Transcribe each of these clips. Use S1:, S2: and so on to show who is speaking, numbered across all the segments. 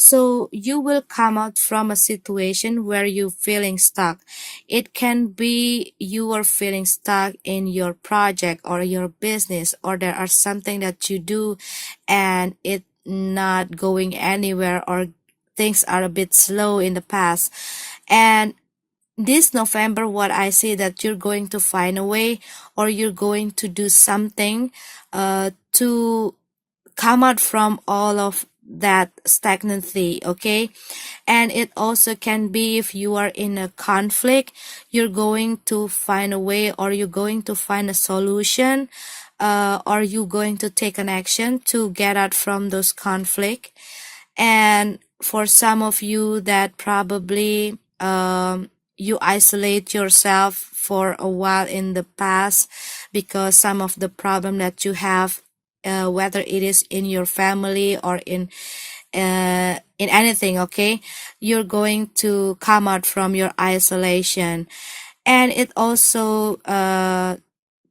S1: So you will come out from a situation where you're feeling stuck. It can be you are feeling stuck in your project or your business, or there are something that you do and it not going anywhere, or things are a bit slow in the past. And this November, what I see that you're going to find a way, or you're going to do something to come out from all of that stagnancy. Okay. And it also can be if you are in a conflict, you're going to find a way, or you're going to find a solution, or you're going to take an action to get out from those conflict. And for some of you that probably you isolate yourself for a while in the past because some of the problem that you have, whether it is in your family or in anything. Okay, you're going to come out from your isolation. And it also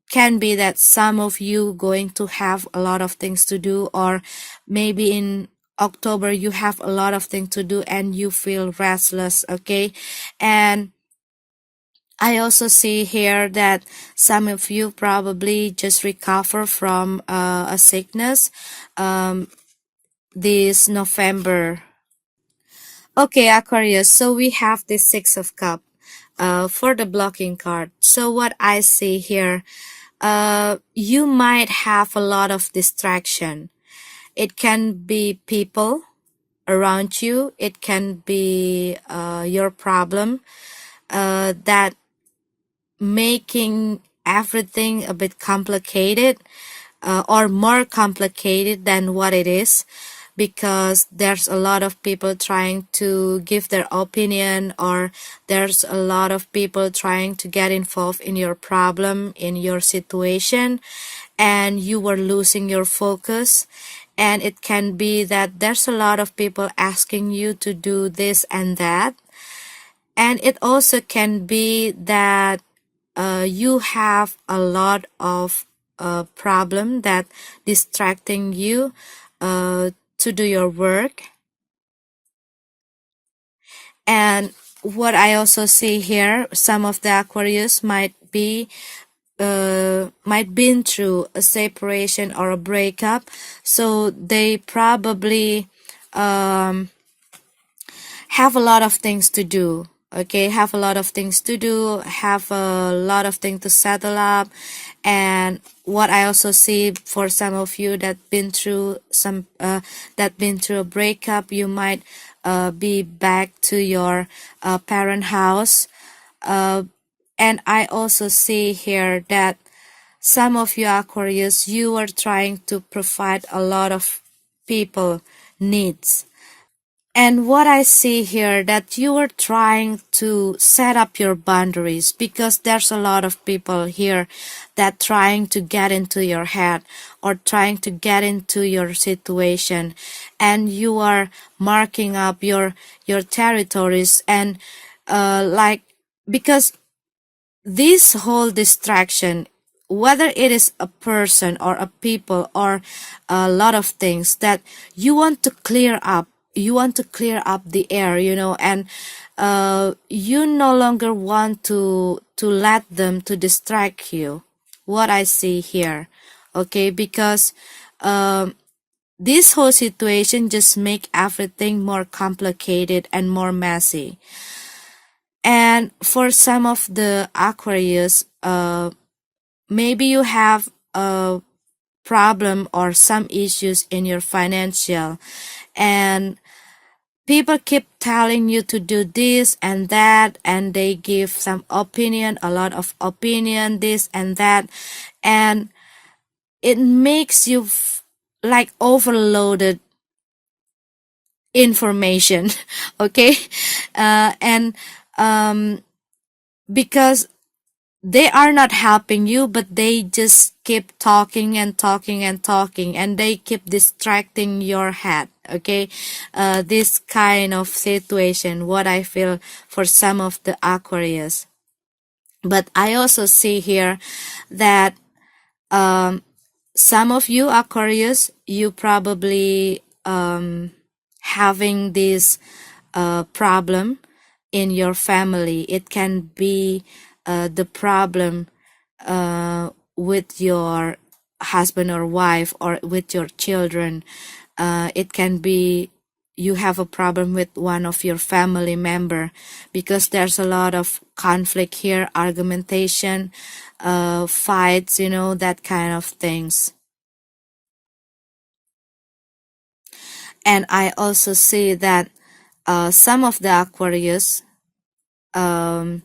S1: can be that some of you going to have a lot of things to do, or maybe in October you have a lot of things to do and you feel restless. Okay. And I also see here that some of you probably just recover from a sickness this November. Okay, Aquarius, so we have the Six of Cup for the blocking card. So what I see here, you might have a lot of distraction. It can be people around you. It can be your problem that making everything a bit complicated, or more complicated than what it is, because there's a lot of people trying to give their opinion, or there's a lot of people trying to get involved in your problem, in your situation, and you were losing your focus. And it can be that there's a lot of people asking you to do this and that. And it also can be that you have a lot of problem that distracting you to do your work. And what I also see here, some of the Aquarius might been through a separation or a breakup, so they probably have a lot of things to do. Okay, have a lot of things to do, have a lot of things to settle up. And what I also see for some of you that been through a breakup, you might be back to your parent house. And I also see here that some of you Aquarius, you are trying to provide a lot of people needs. And what I see here, that you are trying to set up your boundaries, because there's a lot of people here that trying to get into your head or trying to get into your situation, and you are marking up your territories. And like, because this whole distraction, whether it is a person or a people or a lot of things that you want to clear up, you want to clear up the air, and you no longer want to let them to distract you, what I see here. Okay, because this whole situation just make everything more complicated and more messy. And for some of the Aquarius, maybe you have a problem or some issues in your financial, and people keep telling you to do this and that, and they give some opinion, a lot of opinion, this and that, and it makes you like overloaded information. Okay. And because they are not helping you, but they just keep talking and talking and talking, and they keep distracting your head. Okay. This kind of situation, what I feel for some of the Aquarius. But I also see here that some of you Aquarius, you probably having this problem in your family. It can be the problem with your husband or wife or with your children. It can be you have a problem with one of your family member, because there's a lot of conflict here, argumentation, fights, that kind of things. And I also see that some of the Aquarius, um,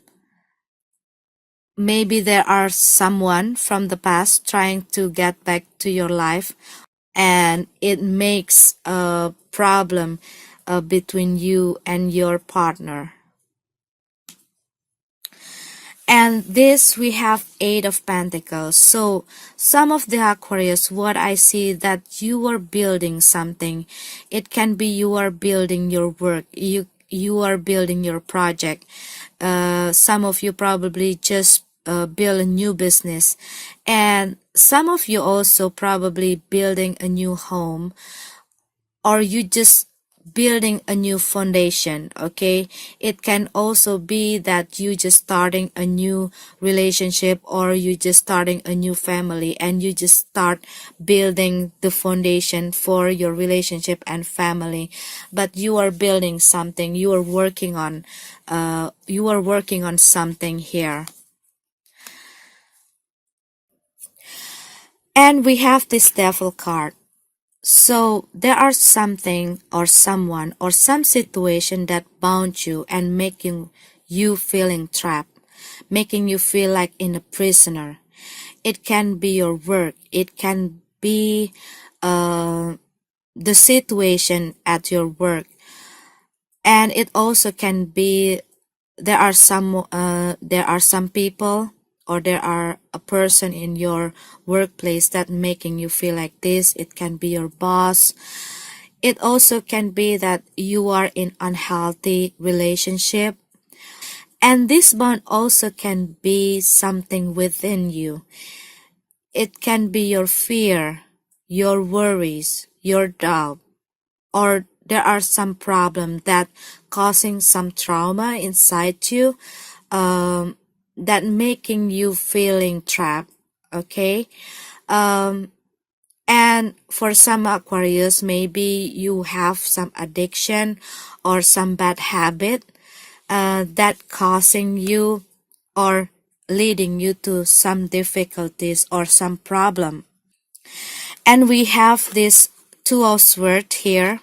S1: maybe there are someone from the past trying to get back to your life, and it makes a problem between you and your partner. And this we have Eight of Pentacles. So some of the Aquarius, what I see that you are building something. It can be you are building your work. You are building your project. Some of you probably just build a new business, and some of you also probably building a new home, or you just building a new foundation. Okay, it can also be that you just starting a new relationship, or you just starting a new family, and you just start building the foundation for your relationship and family. But you are building something, you are working on something here. And we have this Devil card. So there are something or someone or some situation that bound you and making you feeling trapped, making you feel like in a prisoner. It can be your work. It can be the situation at your work, and it also can be there are some people, or there are a person in your workplace that making you feel like this. It can be your boss. It also can be that you are in unhealthy relationship, and this bond also can be something within you. It can be your fear, your worries, your doubt, or there are some problem that causing some trauma inside you, that making you feeling trapped. Okay, and for some Aquarius, maybe you have some addiction or some bad habit that causing you or leading you to some difficulties or some problem. And we have this Two of Swords here.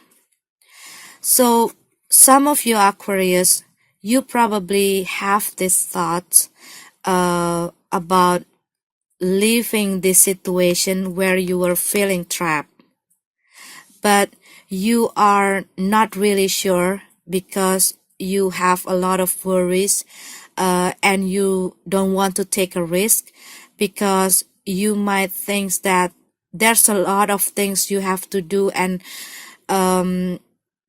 S1: So some of you Aquarius, you probably have this thought about leaving this situation where you were feeling trapped, but you are not really sure because you have a lot of worries, and you don't want to take a risk because you might think that there's a lot of things you have to do, and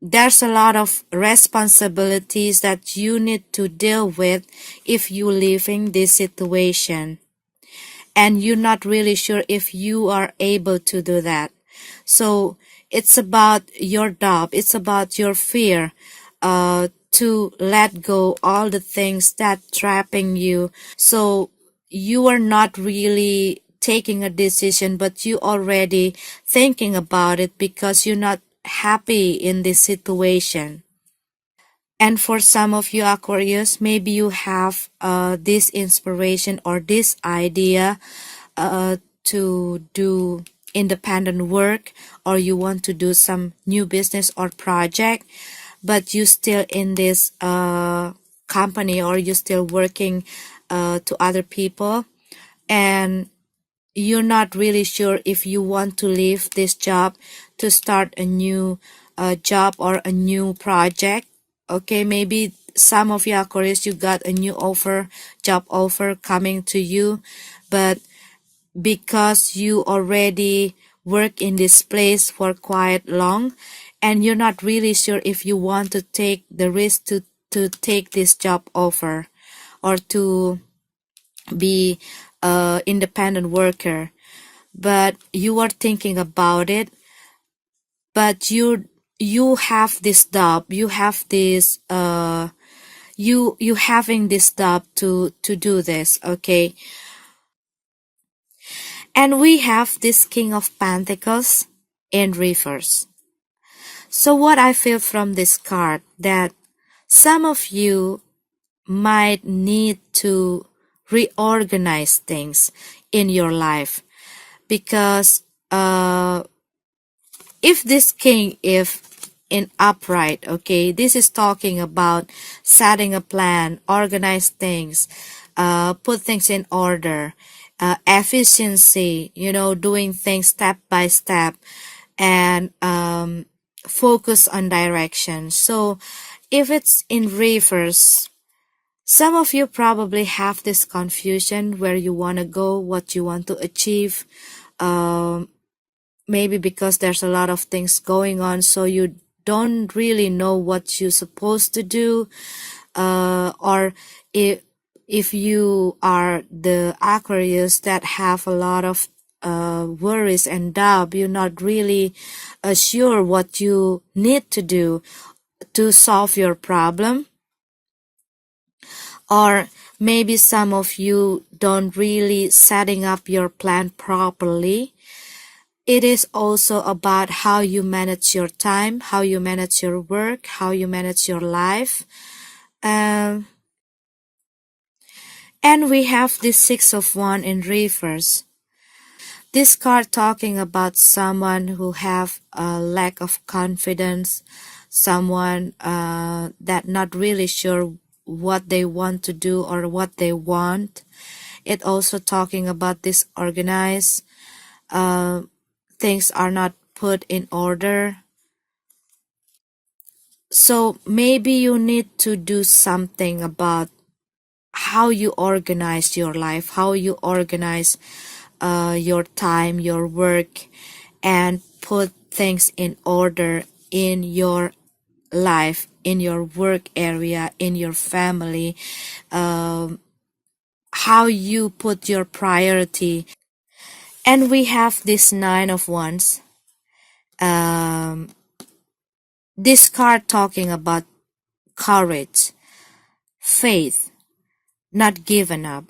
S1: there's a lot of responsibilities that you need to deal with if you live in this situation, and you're not really sure if you are able to do that. So it's about your doubt, it's about your fear, to let go all the things that trapping you. So you are not really taking a decision, but you already thinking about it because you're not happy in this situation. And for some of you Aquarius, maybe you have this inspiration or this idea to do independent work, or you want to do some new business or project, but you still in this company, or you still working to other people, and you're not really sure if you want to leave this job to start a new job or a new project. Okay, maybe some of you Aquarius, you got a new job offer coming to you, but because you already work in this place for quite long, and you're not really sure if you want to take the risk to take this job offer, or to be a independent worker, but you are thinking about it, but you have this doubt, you have this you having this doubt to do this, okay? And we have this King of Pentacles in reverse. So what I feel from this card, that some of you might need to reorganize things in your life, because if this king, if in upright, okay, this is talking about setting a plan, organize things, put things in order, efficiency, doing things step by step, and focus on direction. So if it's in reverse, some of you probably have this confusion where you want to go, what you want to achieve. Maybe because there's a lot of things going on, so you don't really know what you're supposed to do. Or if you are the Aquarius that have a lot of worries and doubt, you're not really sure what you need to do to solve your problem. Or maybe some of you don't really setting up your plan properly. It is also about how you manage your time, how you manage your work, how you manage your life. And we have this Six of Wands in reverse. This card talking about someone who have a lack of confidence, someone that not really sure what they want to do or what they want. It also talking about disorganized, things are not put in order. So maybe you need to do something about how you organize your life, how you organize your time, your work, and put things in order in your life, in your work area, in your family, how you put your priority. And we have this Nine of Wands. This card talking about courage, faith, not giving up,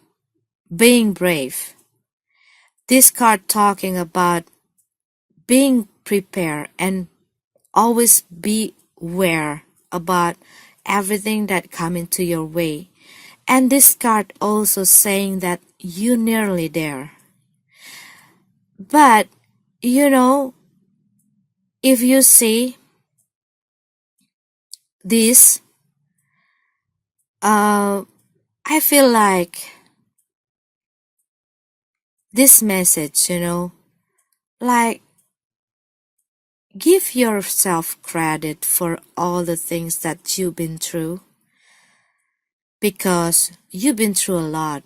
S1: being brave. This card talking about being prepared and always be aware about everything that come into your way. And this card also saying that you're nearly there. But, if you see this, I feel like this message, like, give yourself credit for all the things that you've been through, because you've been through a lot,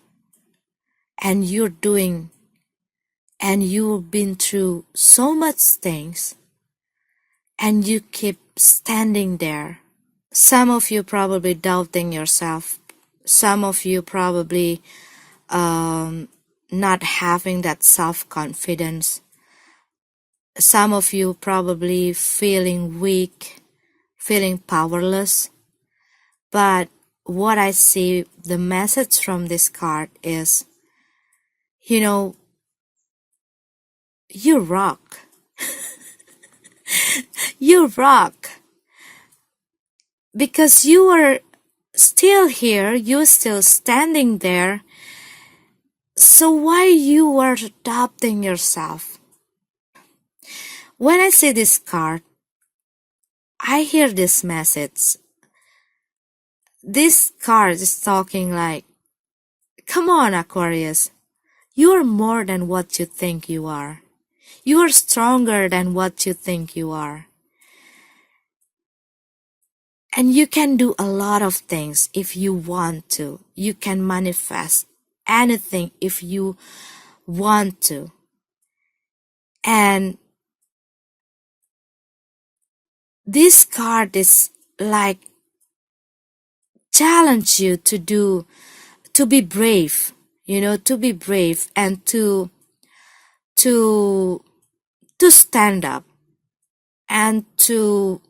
S1: and you've been through so much things, and you keep standing there. Some of you probably doubting yourself. Some of you probably not having that self-confidence. Some of you probably feeling weak, feeling powerless. But what I see, the message from this card is, you rock. You rock. Because you are still here, you're still standing there. So why you are doubting yourself? When I see this card, I hear this message. This card is talking like, come on, Aquarius. You are more than what you think you are. You are stronger than what you think you are. And you can do a lot of things if you want to. You can manifest anything if you want to. And this card is like challenge you to be brave, to be brave and to stand up and to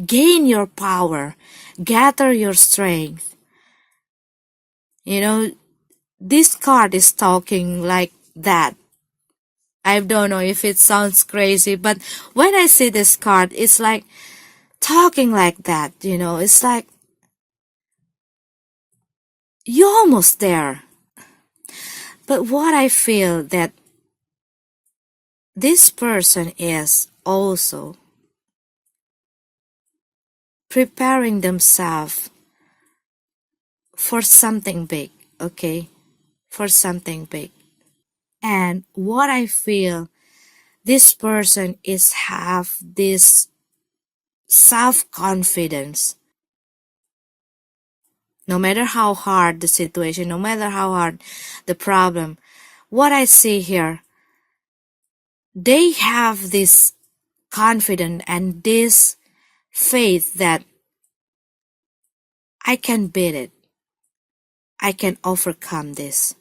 S1: gain your power, gather your strength. You know, this card is talking like that. I don't know if it sounds crazy, but when I see this card, it's like talking like that, it's like you're almost there. But what I feel that this person is also preparing themselves for something big, okay? For something big. And what I feel, this person is have this self-confidence. No matter how hard the situation, no matter how hard the problem, what I see here, they have this confidence and this faith that I can beat it. I can overcome this.